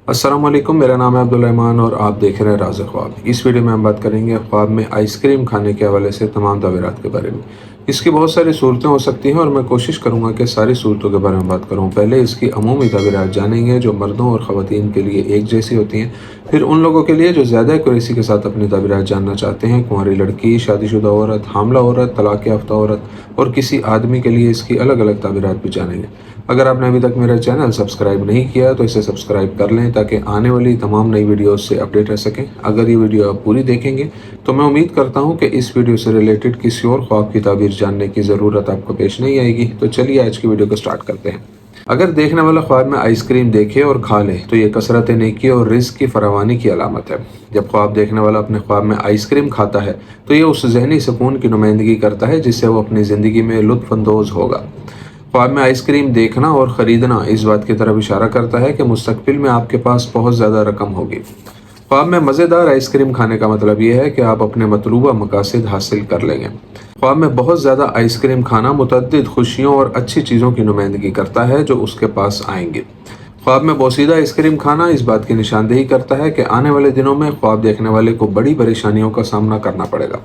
अस्सलाम वालेकुम, मेरा नाम है अब्दुल रहमान और आप देख रहे हैं राज़ ख्वाब। इस वीडियो में हम बात करेंगे ख्वाब में आइसक्रीम खाने के हवाले से तमाम तवीरात के बारे में। इसकी बहुत सारी सूरतें हो सकती हैं और मैं कोशिश करूंगा कि सारी सूरतों के बारे में बात करूं। पहले इसकी अमूमी तवीरात जानेंगे जो मर्दों और ख़वातीन के लिए एक जैसी होती हैं। फिर उन लोगों के लिए जो ज़्यादा एक्यूरेसी के साथ अपनी तवीरात जानना चाहते हैं, कुंवारी लड़की, शादीशुदा औरत, हामला औरत, तलाक़ याफ्ता औरत और किसी आदमी के लिए इसकी अलग अलग तवीरात भी जानेंगे। अगर आपने अभी तक मेरा चैनल सब्सक्राइब नहीं किया तो इसे सब्सक्राइब कर लें ताकि आने वाली तमाम नई वीडियोस से अपडेट रह सकें। अगर ये वीडियो आप पूरी देखेंगे तो मैं उम्मीद करता हूं कि इस वीडियो से रिलेटेड किसी और ख्वाब की ताबीर जानने की ज़रूरत आपको पेश नहीं आएगी। तो चलिए आज की वीडियो को स्टार्ट करते हैं। अगर देखने वाला ख्वाब में आइसक्रीम देखे और खा ले तो ये कसरत नेकी और रिज़्क़ की फरावानी की अलामत है। जब ख्वाब देखने वाला अपने ख्वाब में आइसक्रीम खाता है तो ये उस जहनी सुकून की नुमाइंदगी करता है जिससे वो अपनी ज़िंदगी में लुत्फ़अंदोज़ होगा। ख्वाब में आइसक्रीम देखना और ख़रीदना इस बात की तरफ इशारा करता है कि मुस्तक़बिल में आपके पास बहुत ज़्यादा रकम होगी। ख्वाब में मज़ेदार आइसक्रीम खाने का मतलब यह है कि आप अपने मतलूबा मकासद हासिल कर लेंगे। ख्वाब में बहुत ज़्यादा आइसक्रीम खाना मुतअद्दिद खुशियों और अच्छी चीज़ों की नुमाइंदगी करता है जो उसके पास आएंगी। ख्वाब में बोसीदा आइसक्रीम खाना इस बात की निशानदेही करता है कि आने वाले दिनों में ख्वाब देखने वाले को बड़ी परेशानियों का सामना करना पड़ेगा।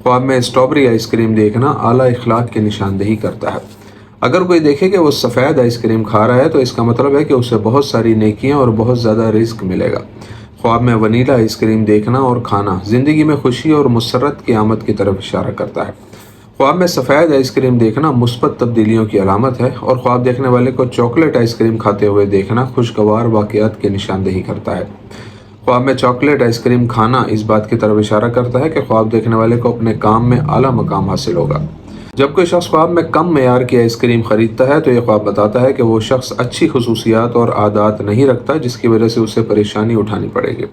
ख्वाब में स्ट्रॉबेरी आइसक्रीम देखना आला इखलाक की निशानदेही करता है। अगर कोई देखे कि वो सफ़ेद आइसक्रीम खा रहा है तो इसका मतलब है कि उसे बहुत सारी नेकियां और बहुत ज़्यादा रिस्क मिलेगा। ख्वाब में वनीला आइसक्रीम देखना और खाना ज़िंदगी में खुशी और मुसर्रत की आमद की तरफ इशारा करता है। ख्वाब में सफ़ेद आइसक्रीम देखना मुस्बत तब्दीलियों की अलामत है और ख्वाब देखने वाले को चॉकलेट आइसक्रीम खाते हुए देखना खुशगवार वाक़यात की निशानदेही करता है। ख्वाब में चॉकलेट आइसक्रीम खाना इस बात की तरफ इशारा करता है कि ख्वाब देखने वाले को अपने काम में आला मकाम हासिल होगा। जब कोई शख्स ख्वाब में कम मेयार की आइसक्रीम ख़रीदता है तो यह ख्वाब बताता है कि वो शख्स अच्छी खसूसियात और आदात नहीं रखता जिसकी वजह से उसे परेशानी उठानी पड़ेगी।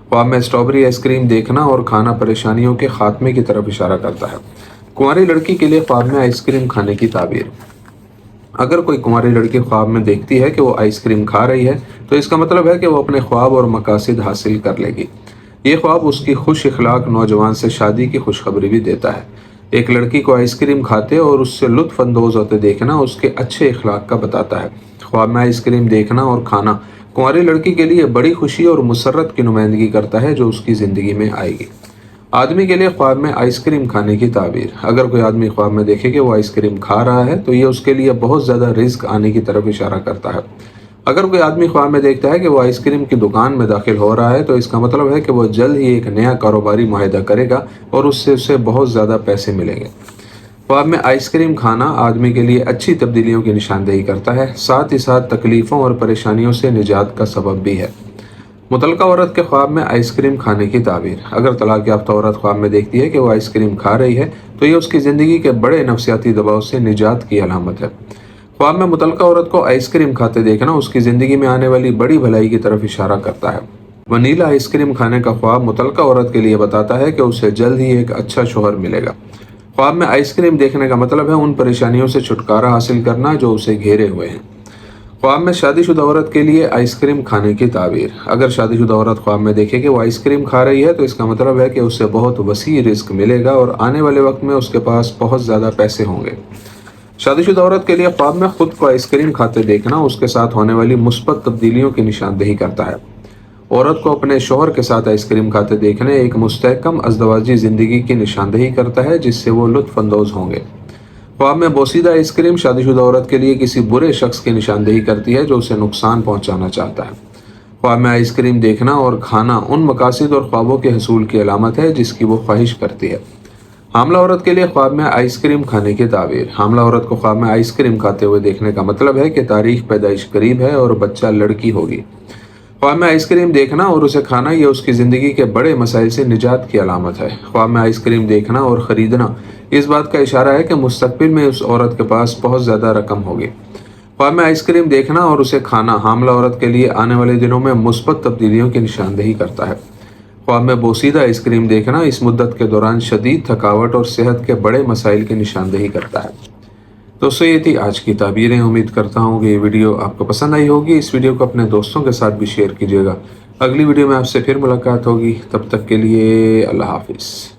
ख्वाब में स्ट्रॉबेरी आइसक्रीम देखना और खाना परेशानियों के खात्मे की तरफ इशारा करता है। कुंवारी लड़की के लिए ख्वाब में आइसक्रीम खाने की ताबीर। अगर कोई कुंवारी लड़की ख्वाब में देखती है कि वो आइसक्रीम खा रही है तो इसका मतलब है कि वो अपने ख्वाब और मकासद हासिल कर लेगी। ये ख्वाब उसकी खुश इखलाक नौजवान से शादी की खुशखबरी भी देता है। एक लड़की को आइसक्रीम खाते और उससे लुत्फ़ अंदोज़ होते देखना उसके अच्छे इखलाक का बताता है। ख्वाब में आइसक्रीम देखना और खाना कुंवारी लड़की के लिए बड़ी खुशी और मुसर्रत की नुमाइंदगी करता है जो उसकी ज़िंदगी में आएगी। आदमी के लिए ख्वाब में आइसक्रीम खाने की ताबीर। अगर कोई आदमी ख्वाब में देखे कि वो आइसक्रीम खा रहा है तो ये उसके लिए बहुत ज़्यादा रिस्क आने की तरफ इशारा करता है। अगर कोई आदमी ख्वाब में देखता है कि वो आइसक्रीम की दुकान में दाखिल हो रहा है तो इसका मतलब है कि वो जल्द ही एक नया कारोबारी मुआहदा करेगा और उससे उसे बहुत ज़्यादा पैसे मिलेंगे। ख्वाब में आइसक्रीम खाना आदमी के लिए अच्छी तब्दीलियों की निशानदेही करता है, साथ ही साथ तकलीफ़ों और परेशानियों से निजात का सबब भी है। मुतल्लका औरत के ख्वाब में आइसक्रीम खाने की ताबीर। अगर तलाक़ याफ्ता औरत ख्वाब में देखती है कि वो आइसक्रीम खा रही है तो ये उसकी ज़िंदगी के बड़े नफसियाती दबाव से निजात की अलामत है। ख्वाब में मुतल्लका औरत को आइसक्रीम खाते देखना उसकी ज़िंदगी में आने वाली बड़ी भलाई की तरफ इशारा करता है। वनीला आइसक्रीम खाने का ख्वाब मुतल्लका औरत के लिए बताता है कि उसे जल्द ही एक अच्छा शोहर मिलेगा। ख्वाब में आइसक्रीम देखने का मतलब है उन परेशानियों से छुटकारा हासिल करना जो उसे घेरे हुए हैं। ख्वाब में शादीशुदा औरत के लिए आइसक्रीम खाने की ताबीर। अगर शादीशुदा औरत ख्वाब में देखे कि वो आइसक्रीम खा रही है तो इसका मतलब है कि उसे बहुत वसी रिस्क मिलेगा और आने वाले वक्त में उसके पास बहुत ज़्यादा पैसे होंगे। शादीशुदा औरत के लिए ख्वाब में खुद को आइसक्रीम खाते देखना उसके साथ होने वाली मुस्बत तब्दीलियों की निशानदेही करता है। औरत को अपने शौहर के साथ आइसक्रीम खाते देखने एक मुस्तहकम अज़दवाजी ज़िंदगी की निशानदेही करता है जिससे वो लुत्फ़ अंदोज़ होंगे। ख्वाब में बोसीदा आइसक्रीम शादीशुदा औरत के लिए किसी बुरे शख्स की निशानदेही करती है जो उसे नुकसान पहुँचाना चाहता है। ख्वाब में आइसक्रीम देखना और खाना उन मकासद और ख्वाबों के हसूल की अलामत है जिसकी वो ख्वाहिश करती है। हामला औरत के लिए ख्वाब में आइसक्रीम खाने की ताबीर। हामला औरत को ख्वाब में आइसक्रीम खाते हुए देखने का मतलब है कि तारीख पैदाइश करीब है और बच्चा लड़की होगी। ख्वाब में आइसक्रीम देखना और उसे खाना ये उसकी ज़िंदगी के बड़े मसाइल से निजात की अलामत है। ख्वाब में आइसक्रीम देखना और ख़रीदना इस बात का इशारा है कि मुस्तक़बिल में उस औरत के पास बहुत ज़्यादा रकम होगी। ख्वाब में आइसक्रीम देखना और उसे खाना हामला औरत के लिए आने वाले दिनों में मुस्बत तब्दीलियों की निशानदेही करता है। ख्वाब में बोसीदा आइसक्रीम देखना इस मुद्दत के दौरान शदीद थकावट और सेहत के बड़े मसाइल की निशानदेही करता है। दोस्तों ये थी आज की ताबीरें। उम्मीद करता हूँ कि ये वीडियो आपको पसंद आई होगी। इस वीडियो को अपने दोस्तों के साथ भी शेयर कीजिएगा। अगली वीडियो में आपसे फिर मुलाकात होगी, तब तक के लिए अल्लाह हाफिज़।